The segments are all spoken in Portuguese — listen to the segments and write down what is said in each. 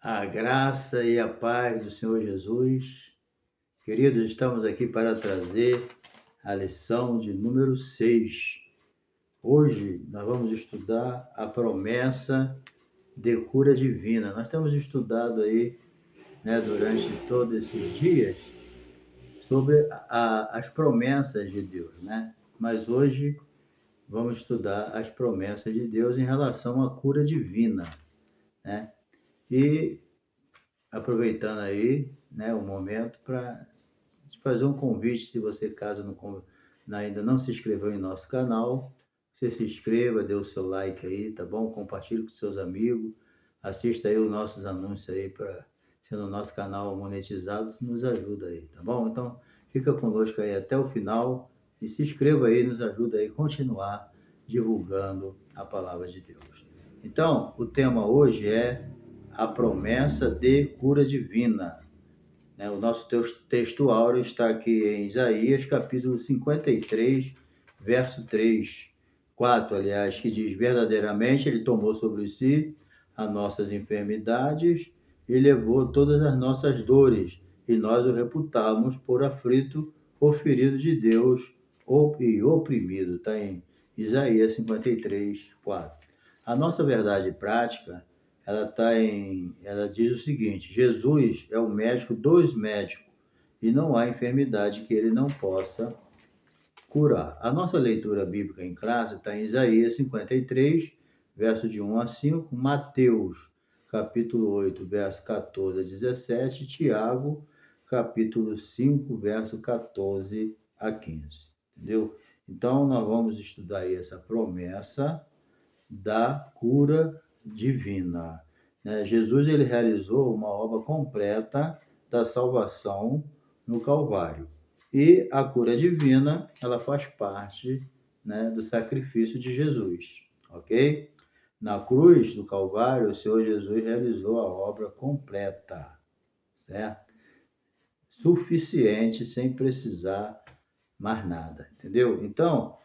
A graça e a paz do Senhor Jesus. Queridos, estamos aqui para trazer a lição de número 6. Hoje nós vamos estudar a promessa de cura divina. Nós temos estudado aí, durante todos esses dias sobre as promessas de Deus, Mas hoje vamos estudar as promessas de Deus em relação à cura divina, E aproveitando aí, o momento para fazer um convite, se você, caso ainda não se inscreveu em nosso canal, você se inscreva, dê o seu like aí, tá bom? Compartilhe com seus amigos, assista aí os nossos anúncios aí, para sendo o nosso canal monetizado, nos ajuda aí, tá bom? Então, fica conosco aí até o final e se inscreva aí, nos ajuda aí a continuar divulgando a palavra de Deus. Então, o tema hoje é a promessa de cura divina. O nosso texto áureo está aqui em Isaías, capítulo 53, verso 3, 4, aliás, que diz: verdadeiramente ele tomou sobre si as nossas enfermidades e levou todas as nossas dores, e nós o reputamos por aflito ou ferido de Deus e oprimido. Está em Isaías 53, 4. A nossa verdade prática ela diz o seguinte: Jesus é o médico dos médicos e não há enfermidade que ele não possa curar. A nossa leitura bíblica em classe está em Isaías 53, verso de 1 a 5, Mateus, capítulo 8, verso 14 a 17, Tiago, capítulo 5, verso 14 a 15. Entendeu? Então, nós vamos estudar aí essa promessa da cura divina. Jesus ele realizou uma obra completa da salvação no Calvário. E a cura divina, ela faz parte, do sacrifício de Jesus, ok? Na cruz do Calvário, o Senhor Jesus realizou a obra completa, certo? Suficiente, sem precisar mais nada, entendeu? Então,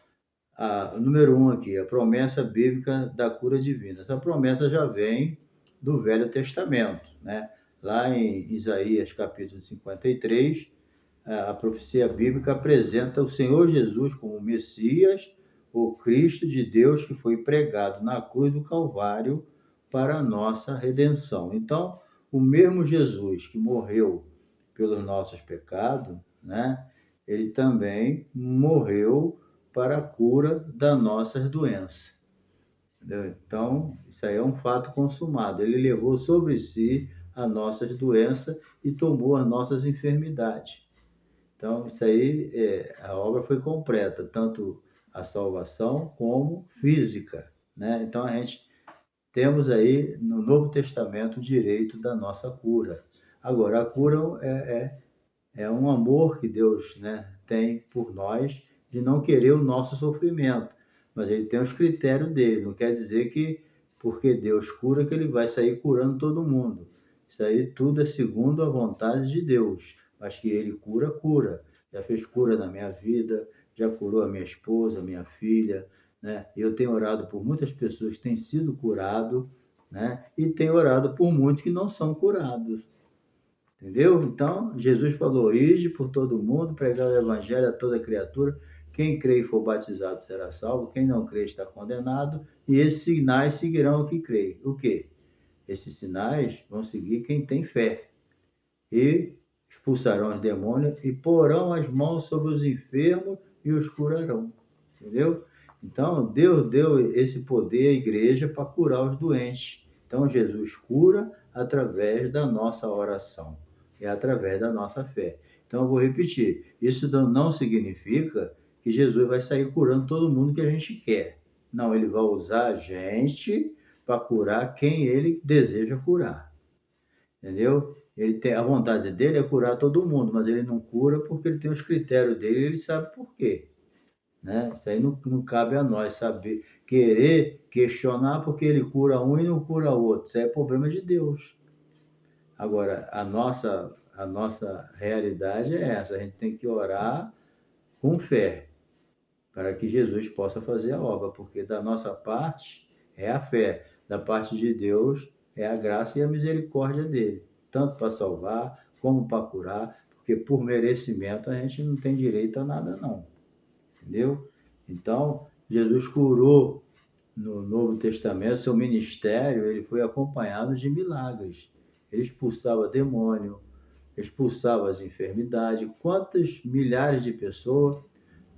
número 1 aqui, a promessa bíblica da cura divina. Essa promessa já vem do Velho Testamento, Lá em Isaías, capítulo 53, a profecia bíblica apresenta o Senhor Jesus como o Messias, o Cristo de Deus que foi pregado na cruz do Calvário para a nossa redenção. Então, o mesmo Jesus que morreu pelos nossos pecados, ele também morreu para a cura das nossas doenças. Entendeu? Então, isso aí é um fato consumado. Ele levou sobre si as nossas doenças e tomou as nossas enfermidades. Então, isso aí, a obra foi completa, tanto a salvação como física, Então, a gente temos aí no Novo Testamento o direito da nossa cura. Agora, a cura é um amor que Deus, tem por nós, de não querer o nosso sofrimento, mas ele tem os critérios dele. Não quer dizer que porque Deus cura que ele vai sair curando todo mundo. Isso aí tudo é segundo a vontade de Deus, mas que ele cura, cura. Já fez cura na minha vida, já curou a minha esposa, a minha filha, Eu tenho orado por muitas pessoas que têm sido curado, E tenho orado por muitos que não são curados. Entendeu? Então, Jesus falou: ide por todo mundo, pregar o evangelho a toda criatura. Quem crê e for batizado será salvo, quem não crê está condenado, e esses sinais seguirão o que crê. O quê? Esses sinais vão seguir quem tem fé. E expulsarão os demônios e porão as mãos sobre os enfermos e os curarão. Entendeu? Então, Deus deu esse poder à igreja para curar os doentes. Então, Jesus cura através da nossa oração e através da nossa fé. Então, eu vou repetir: isso não significa que Jesus vai sair curando todo mundo que a gente quer. Não, ele vai usar a gente para curar quem ele deseja curar. Entendeu? A vontade dele é curar todo mundo, mas ele não cura porque ele tem os critérios dele e ele sabe por quê. Isso aí não cabe a nós saber, querer questionar porque ele cura um e não cura outro. Isso aí é problema de Deus. Agora, a nossa realidade é essa: a gente tem que orar com fé para que Jesus possa fazer a obra, porque da nossa parte é a fé, da parte de Deus é a graça e a misericórdia dele, tanto para salvar como para curar, porque por merecimento a gente não tem direito a nada não, entendeu? Então, Jesus curou no Novo Testamento, seu ministério, ele foi acompanhado de milagres. Ele expulsava demônio, expulsava as enfermidades. Quantas milhares de pessoas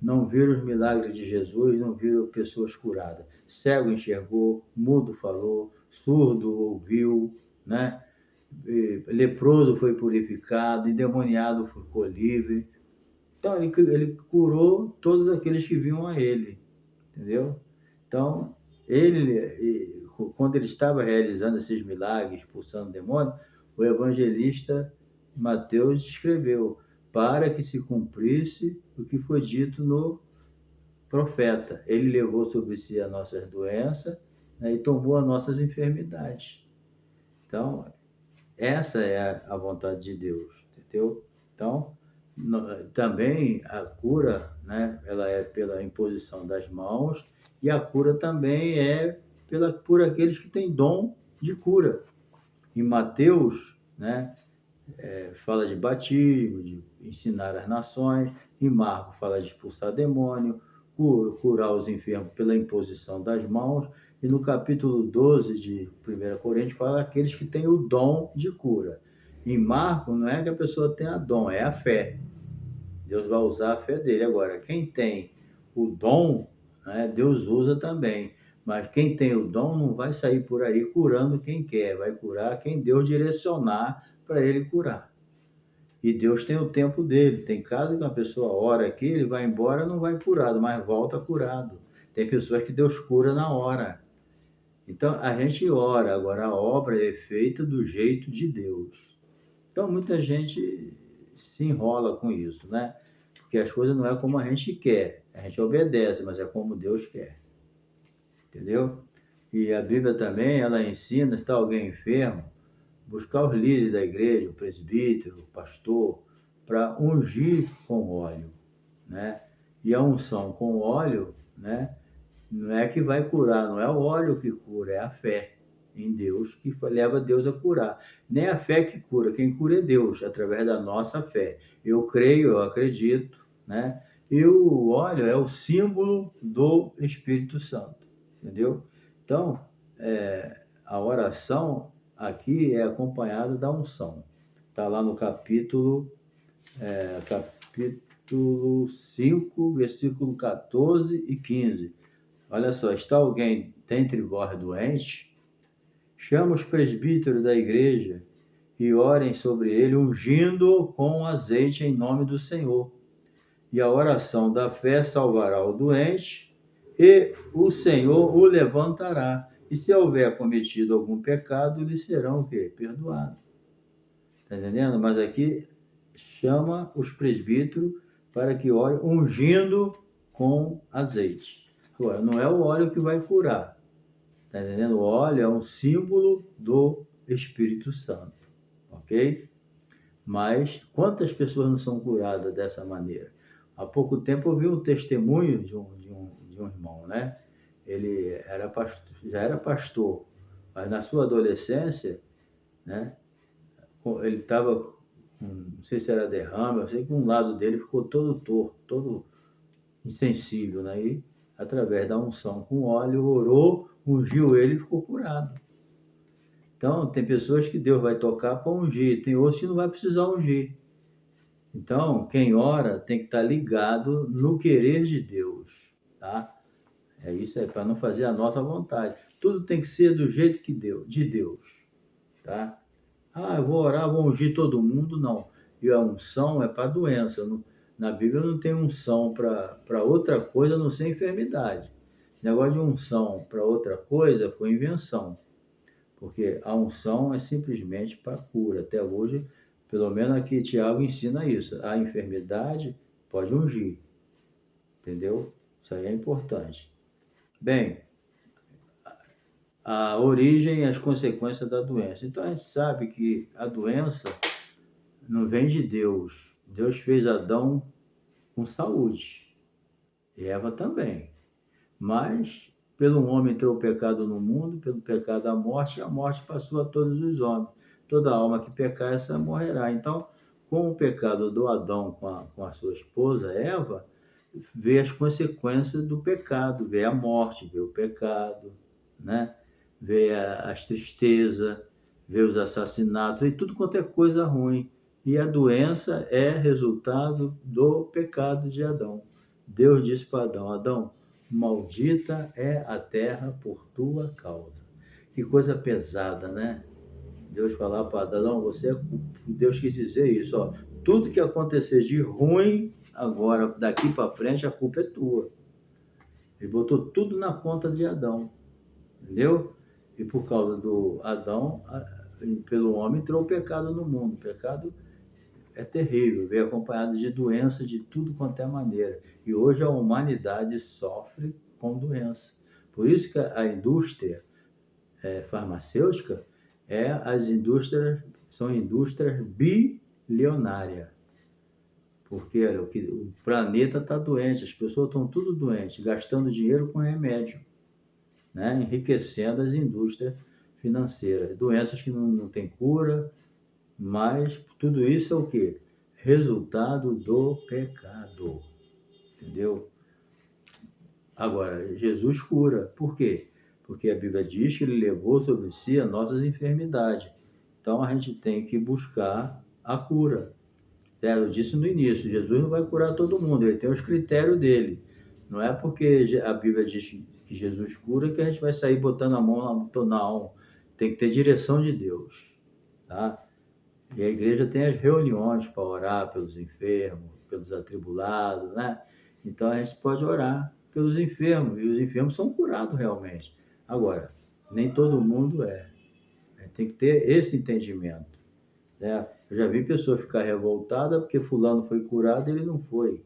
não viram os milagres de Jesus, não viram pessoas curadas? Cego enxergou, mudo falou, surdo ouviu, né? Leproso foi purificado, endemoniado ficou livre. Então, ele curou todos aqueles que vinham a ele, entendeu? Então, quando ele estava realizando esses milagres, expulsando demônios, o evangelista Mateus escreveu para que se cumprisse o que foi dito no profeta. Ele levou sobre si as nossas doenças, né, e tomou as nossas enfermidades. Então, essa é a vontade de Deus, entendeu? Então, também a cura, né, ela é pela imposição das mãos, e a cura também é por aqueles que têm dom de cura. Em Mateus, né, fala de batismo, de ensinar as nações. Em Marcos fala de expulsar demônio, curar os enfermos pela imposição das mãos. E no capítulo 12 de 1 Coríntios fala aqueles que têm o dom de cura. Em Marcos não é que a pessoa tenha dom, é a fé. Deus vai usar a fé dele. Agora, quem tem o dom, né, Deus usa também. Mas quem tem o dom não vai sair por aí curando quem quer, vai curar quem Deus direcionar para ele curar. E Deus tem o tempo dele. Tem casos que uma pessoa ora aqui, ele vai embora, não vai curado, mas volta curado. Tem pessoas que Deus cura na hora. Então, a gente ora, agora a obra é feita do jeito de Deus. Então, muita gente se enrola com isso, né? Porque as coisas não é como a gente quer. A gente obedece, mas é como Deus quer. Entendeu? E a Bíblia também, ela ensina, se está alguém enfermo, buscar os líderes da igreja, o presbítero, o pastor, para ungir com óleo, né? E a unção com óleo, né? Não é que vai curar, não é o óleo que cura, é a fé em Deus que leva Deus a curar. Nem a fé que cura, quem cura é Deus, através da nossa fé. Eu creio, eu acredito, né? E o óleo é o símbolo do Espírito Santo, entendeu? Então, a oração aqui é acompanhada da unção. Está lá no capítulo 5, versículo 14 e 15. Olha só, está alguém dentre vós doente? Chama os presbíteros da igreja e orem sobre ele, ungindo-o com azeite em nome do Senhor. E a oração da fé salvará o doente, e o Senhor o levantará. E se houver cometido algum pecado, lhe serão o quê? Perdoados. Está entendendo? Mas aqui chama os presbíteros para que orem ungindo com azeite. Agora, não é o óleo que vai curar. Está entendendo? O óleo é um símbolo do Espírito Santo. Ok? Mas quantas pessoas não são curadas dessa maneira? Há pouco tempo eu vi um testemunho de um irmão, né? Ele já era pastor, mas na sua adolescência, né? Ele estava, não sei se era derrame, eu sei que um lado dele ficou todo torto, todo insensível, né? E através da unção com óleo, orou, ungiu ele e ficou curado. Então, tem pessoas que Deus vai tocar para ungir, tem outros que não vai precisar ungir. Então, quem ora tem que estar ligado no querer de Deus, tá? É isso, é para não fazer a nossa vontade. Tudo tem que ser do jeito de Deus, tá? Ah, eu vou orar, vou ungir todo mundo, não. E a unção é para doença. Na Bíblia não tem unção para outra coisa, a não ser enfermidade. O negócio de unção para outra coisa foi invenção. Porque a unção é simplesmente para cura. Até hoje, pelo menos aqui Tiago ensina isso. A enfermidade pode ungir. Entendeu? Isso aí é importante. Bem, a origem e as consequências da doença. Então a gente sabe que a doença não vem de Deus. Deus fez Adão com saúde. E Eva também. Mas pelo homem entrou o pecado no mundo, pelo pecado a morte, e a morte passou a todos os homens. Toda alma que pecar, essa morrerá. Então, com o pecado do Adão com a sua esposa, Eva, vê as consequências do pecado, vê a morte, vê o pecado, né? Vê as tristezas, vê os assassinatos e tudo quanto é coisa ruim. E a doença é resultado do pecado de Adão. Deus disse para Adão: Adão, maldita é a terra por tua causa. Que coisa pesada, né? Deus falar para Adão: você é... Deus quis dizer isso, ó, tudo que acontecer de ruim agora, daqui para frente, a culpa é tua. Ele botou tudo na conta de Adão, entendeu? E por causa do Adão, pelo homem, entrou o pecado no mundo. O pecado é terrível, veio acompanhado de doença de tudo quanto é maneira. E hoje a humanidade sofre com doença. Por isso que a indústria farmacêutica são indústrias bilionárias. Porque olha, o planeta está doente, as pessoas estão tudo doentes, gastando dinheiro com remédio, né? Enriquecendo as indústrias financeiras. Doenças que não têm cura, mas tudo isso é o quê? Resultado do pecado, entendeu? Agora, Jesus cura. Por quê? Porque a Bíblia diz que ele levou sobre si as nossas enfermidades. Então, a gente tem que buscar a cura. Certo? Eu disse no início, Jesus não vai curar todo mundo, ele tem os critérios dele. Não é porque a Bíblia diz que Jesus cura que a gente vai sair botando a mão na alma. Tem que ter direção de Deus. Tá? E a igreja tem as reuniões para orar pelos enfermos, pelos atribulados, né? Então a gente pode orar pelos enfermos, e os enfermos são curados realmente. Agora, nem todo mundo é. Tem que ter esse entendimento. Né? Eu já vi pessoa ficar revoltada porque fulano foi curado e ele não foi.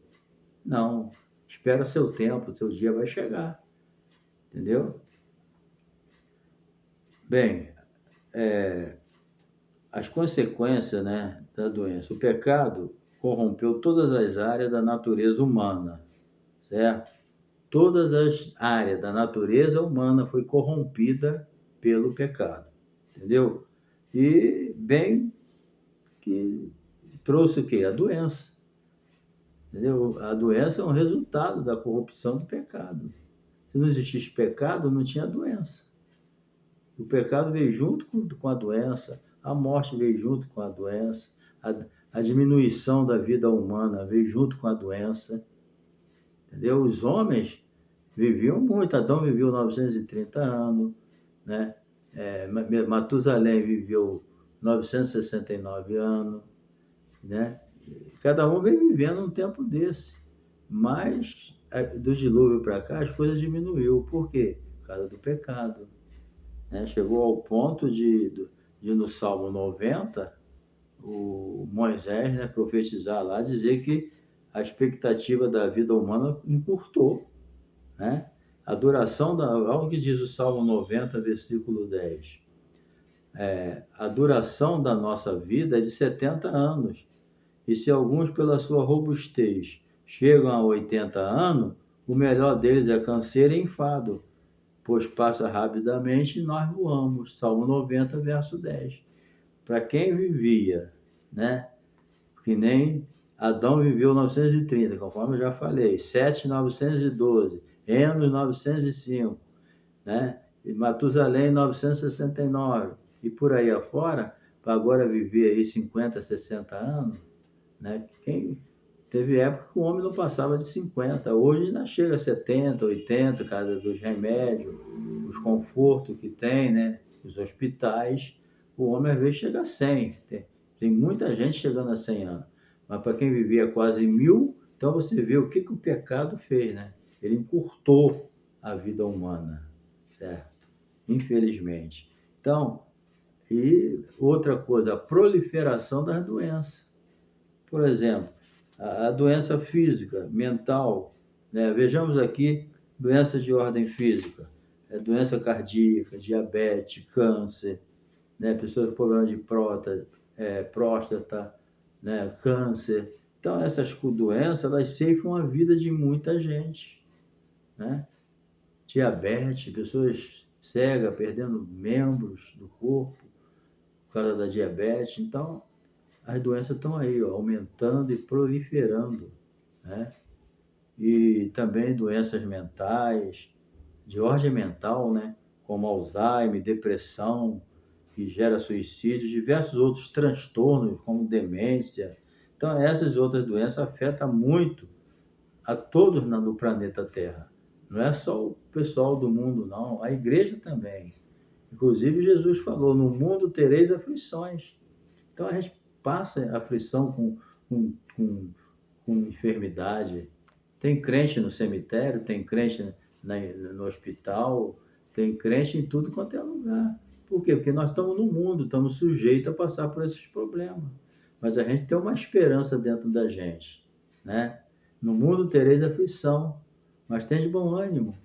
Não, espera seu tempo, seu dia vai chegar. Entendeu? Bem, as consequências, né, da doença. O pecado corrompeu todas as áreas da natureza humana, certo? Todas as áreas da natureza humana foi corrompida pelo pecado, entendeu? E bem que trouxe o quê? A doença, entendeu? A doença é um resultado da corrupção do pecado. Se não existisse pecado, não tinha doença. O pecado veio junto com a doença, a morte veio junto com a doença, a diminuição da vida humana veio junto com a doença. Entendeu? Os homens viviam muito. Adão viveu 930 anos, né? Matusalém viveu 969 anos, né? Cada um vem vivendo um tempo desse. Mas do dilúvio para cá as coisas diminuiu. Por quê? Por causa do pecado. Né? Chegou ao ponto de no Salmo 90, o Moisés, né, profetizar lá, dizer que a expectativa da vida humana encurtou. Né? A duração, olha o que diz o Salmo 90, versículo 10. A duração da nossa vida é de 70 anos. E se alguns, pela sua robustez, chegam a 80 anos, o melhor deles é canseiro e enfado, pois passa rapidamente e nós voamos. Salmo 90, verso 10. Para quem vivia, né? Que nem Adão viveu 930, conforme eu já falei, Sete 912, Enos 905, né? E Matusalém 969, e por aí afora, para agora viver aí 50, 60 anos, né? Teve época que o homem não passava de 50, hoje ainda chega a 70, 80, por causa dos remédios, os confortos que tem, né? Os hospitais, o homem às vezes chega a 100. Tem muita gente chegando a 100 anos. Mas para quem vivia quase 1000, então você vê o que o pecado fez, né? Ele encurtou a vida humana, certo? Infelizmente. Então, e outra coisa, a proliferação das doenças. Por exemplo, a doença física, mental, né? Vejamos aqui doenças de ordem física, doença cardíaca, diabetes, câncer, né? Pessoas com problema de próstata, né? Câncer. Então, essas doenças, elas ceifam a vida de muita gente, né? diabetes, pessoas cegas perdendo membros do corpo por causa da diabetes. Então, as doenças estão aí, ó, aumentando e proliferando, né? E também doenças mentais, de ordem mental, né? Como Alzheimer, depressão, que gera suicídio, diversos outros transtornos, como demência. Então, essas outras doenças afetam muito a todos no planeta Terra. Não é só o pessoal do mundo, não. A igreja também. Inclusive, Jesus falou, no mundo tereis aflições. Então, a gente passa aflição com enfermidade. Tem crente no cemitério, tem crente no hospital, tem crente em tudo quanto é lugar. Por quê? Porque nós estamos no mundo, estamos sujeitos a passar por esses problemas. Mas a gente tem uma esperança dentro da gente, né? No mundo tereis aflição, mas tem de bom ânimo.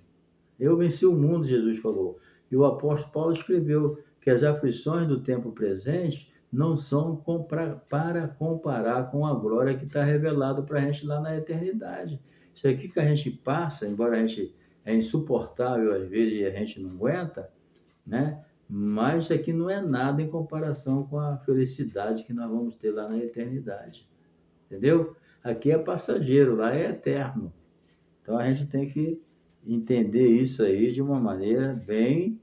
Eu venci o mundo, Jesus falou. E o apóstolo Paulo escreveu que as aflições do tempo presente não são para comparar com a glória que está revelado para a gente lá na eternidade. Isso aqui que a gente passa, embora a gente é insuportável às vezes e a gente não aguenta, né? Mas isso aqui não é nada em comparação com a felicidade que nós vamos ter lá na eternidade. Entendeu? Aqui é passageiro, lá é eterno. Então a gente tem que entender isso aí de uma maneira bem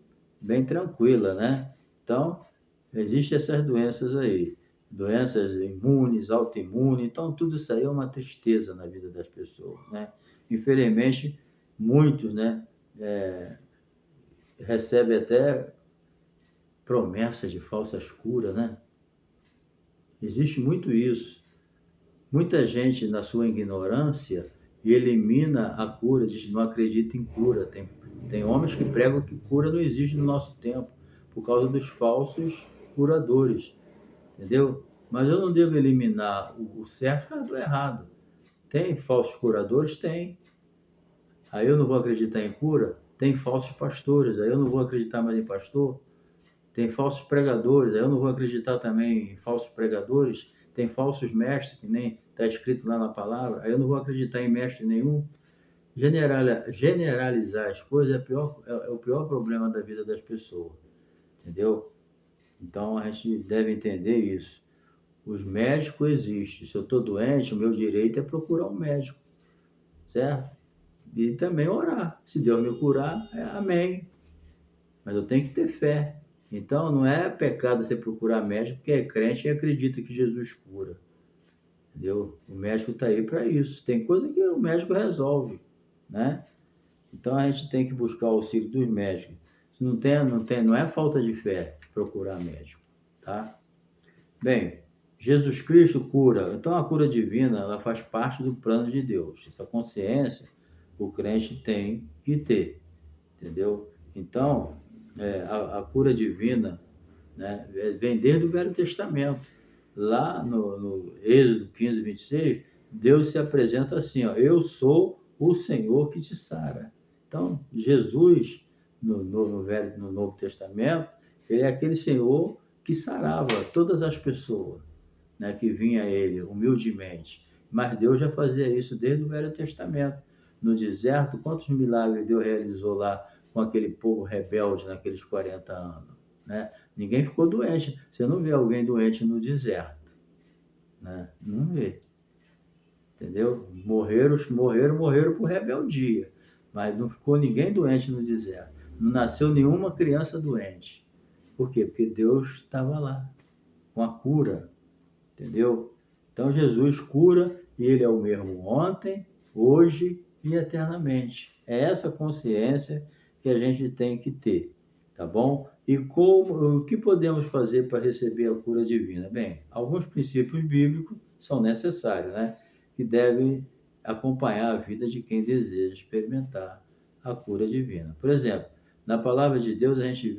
tranquila, né? Então, existem essas doenças aí, doenças imunes, autoimunes, então tudo isso aí é uma tristeza na vida das pessoas, né? Infelizmente, muitos, né, recebem até promessas de falsas curas, né? Existe muito isso. Muita gente, na sua ignorância, elimina a cura, diz que não acredita em cura. Tem homens que pregam que cura não existe no nosso tempo, por causa dos falsos curadores, entendeu? Mas eu não devo eliminar o certo do errado. Tem falsos curadores? Tem. Aí eu não vou acreditar em cura? Tem falsos pastores, aí eu não vou acreditar mais em pastor? Tem falsos pregadores, aí eu não vou acreditar também em falsos pregadores? Tem falsos mestres, que nem está escrito lá na palavra, aí eu não vou acreditar em mestre nenhum? Generalizar as coisas é o pior problema da vida das pessoas, entendeu? Então a gente deve entender isso. Os médicos existem. Se eu estou doente, o meu direito é procurar um médico, certo? E também orar. Se Deus me curar, amém. Mas eu tenho que ter fé. Então não é pecado você procurar médico, porque é crente e acredita que Jesus cura. Entendeu? O médico está aí para isso. Tem coisa que o médico resolve, né? Então a gente tem que buscar o auxílio dos médicos. Se não é falta de fé procurar médico, tá? Bem, Jesus Cristo cura. Então a cura divina, ela faz parte do plano de Deus. Essa consciência o crente tem que ter, entendeu? Então, a cura divina, né, vem desde o Velho Testamento. Lá no Êxodo 15, 26, Deus se apresenta assim, ó, eu sou o Senhor que te sara. Então, Jesus, no Novo Testamento, ele é aquele Senhor que sarava todas as pessoas, né, que vinha a ele humildemente. Mas Deus já fazia isso desde o Velho Testamento. No deserto, quantos milagres Deus realizou lá com aquele povo rebelde naqueles 40 anos, né? Ninguém ficou doente. Você não vê alguém doente no deserto, né? Não vê. Entendeu? Morreram por rebeldia. Mas não ficou ninguém doente no deserto. Não nasceu nenhuma criança doente. Por quê? Porque Deus estava lá com a cura. Entendeu? Então Jesus cura e ele é o mesmo ontem, hoje e eternamente. É essa consciência que a gente tem que ter, tá bom? E o que podemos fazer para receber a cura divina? Bem, alguns princípios bíblicos são necessários, né? Que devem acompanhar a vida de quem deseja experimentar a cura divina. Por exemplo, na palavra de Deus a gente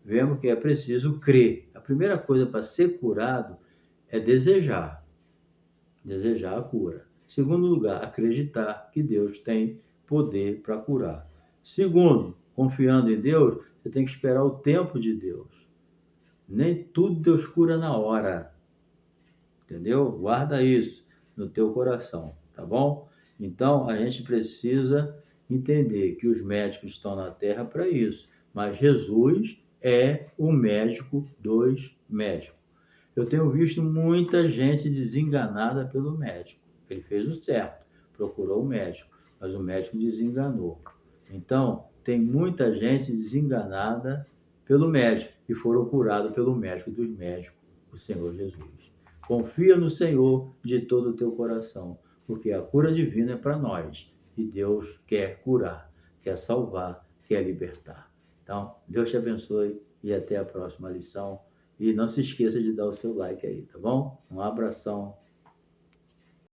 vemos que é preciso crer. A primeira coisa para ser curado é desejar a cura. Segundo lugar, acreditar que Deus tem poder para curar. Segundo, confiando em Deus, você tem que esperar o tempo de Deus. Nem tudo Deus cura na hora. Entendeu? Guarda isso no teu coração, tá bom? Então, a gente precisa entender que os médicos estão na Terra para isso, mas Jesus é o médico dos médicos. Eu tenho visto muita gente desenganada pelo médico. Ele fez o certo, procurou o médico, mas o médico desenganou. Então, tem muita gente desenganada pelo médico e foram curados pelo médico dos médicos, o Senhor Jesus. Confia no Senhor de todo o teu coração, porque a cura divina é para nós e Deus quer curar, quer salvar, quer libertar. Então, Deus te abençoe e até a próxima lição. E não se esqueça de dar o seu like aí, tá bom? Um abração.